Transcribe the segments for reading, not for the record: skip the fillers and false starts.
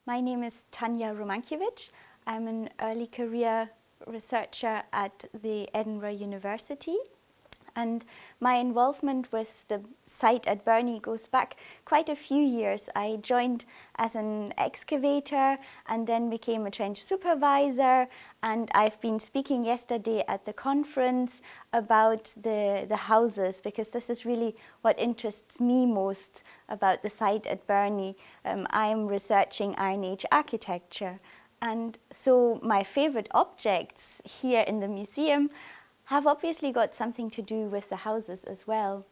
My name is Tanja Romankiewicz. I'm an early career researcher at the Edinburgh University, and my involvement with the site at Birnie goes back quite a few years. I joined as an excavator and then became a trench supervisor, and I've been speaking yesterday at the conference about the houses, because this is really what interests me most about the site at Birnie. I'm researching Iron Age architecture, and so my favourite objects here in the museum have obviously got something to do with the houses as well.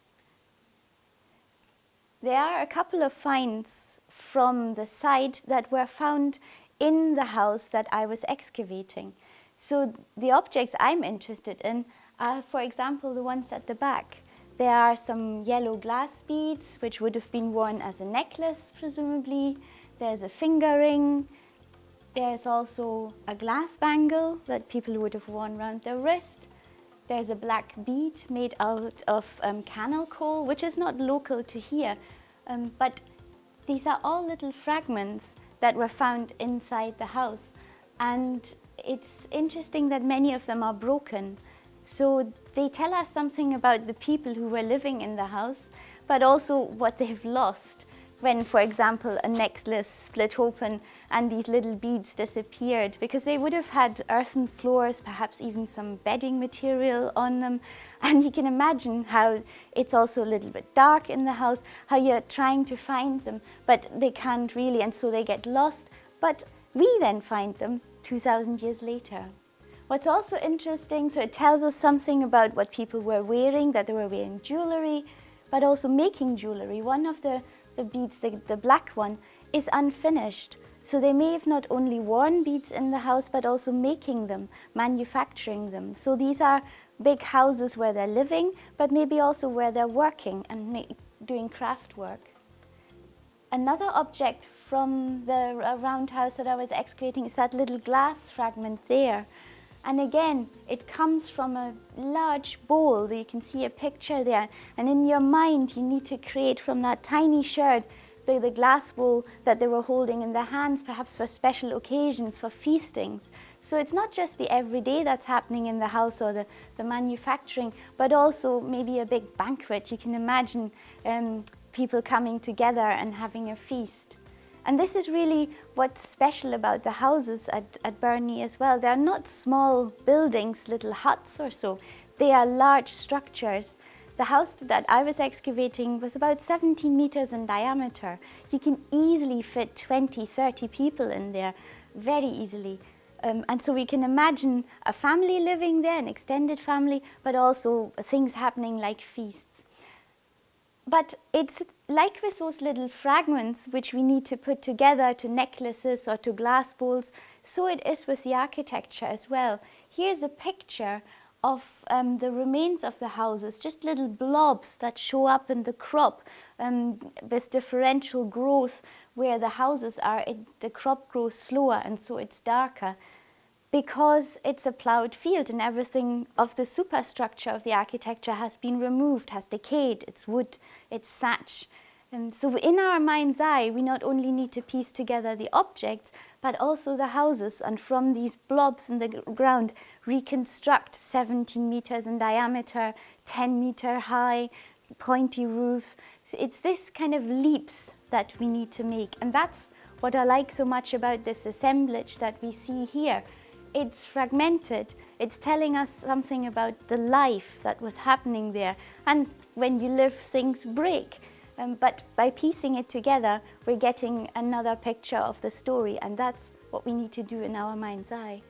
There are a couple of finds from the site that were found in the house that I was excavating. So the objects I'm interested in are, for example, the ones at the back. There are some yellow glass beads, which would have been worn as a necklace, presumably. There's a finger ring. There's also a glass bangle that people would have worn around their wrist. There's a black bead made out of cannel coal, which is not local to here, but these are all little fragments that were found inside the house. And it's interesting that many of them are broken. So they tell us something about the people who were living in the house, but also what they've lost when, for example, a necklace split open and these little beads disappeared, because they would have had earthen floors, perhaps even some bedding material on them. And you can imagine how it's also a little bit dark in the house, how you're trying to find them, but they can't really, and so they get lost. But we then find them 2,000 years later. What's also interesting, so it tells us something about what people were wearing, that they were wearing jewellery, but also making jewellery. One of the beads, the black one, is unfinished. So they may have not only worn beads in the house, but also making them, manufacturing them. So these are big houses where they're living, but maybe also where they're working and doing craft work. Another object from the roundhouse that I was excavating is that little glass fragment there. And again, it comes from a large bowl. You can see a picture there. And in your mind, you need to create from that tiny sherd the glass bowl that they were holding in their hands, perhaps for special occasions, for feastings. So it's not just the everyday that's happening in the house or the manufacturing, but also maybe a big banquet. You can imagine people coming together and having a feast. And this is really what's special about the houses at Birnie as well. They're not small buildings, little huts or so. They are large structures. The house that I was excavating was about 17 meters in diameter. You can easily fit 20, 30 people in there, very easily. And so we can imagine a family living there, an extended family, but also things happening like feasts. But it's like with those little fragments which we need to put together to necklaces or to glass bowls, so it is with the architecture as well. Here's a picture of the remains of the houses, just little blobs that show up in the crop with differential growth. Where the houses are, the crop grows slower and so it's darker, because it's a ploughed field and everything of the superstructure of the architecture has been removed, has decayed, it's wood, it's thatch. And so in our mind's eye, we not only need to piece together the objects, but also the houses, and from these blobs in the ground, reconstruct 17 meters in diameter, 10 meter high, pointy roof. So it's this kind of leaps that we need to make. And that's what I like so much about this assemblage that we see here. It's fragmented. It's telling us something about the life that was happening there. And when you live, things break. But by piecing it together, we're getting another picture of the story, and that's what we need to do in our mind's eye.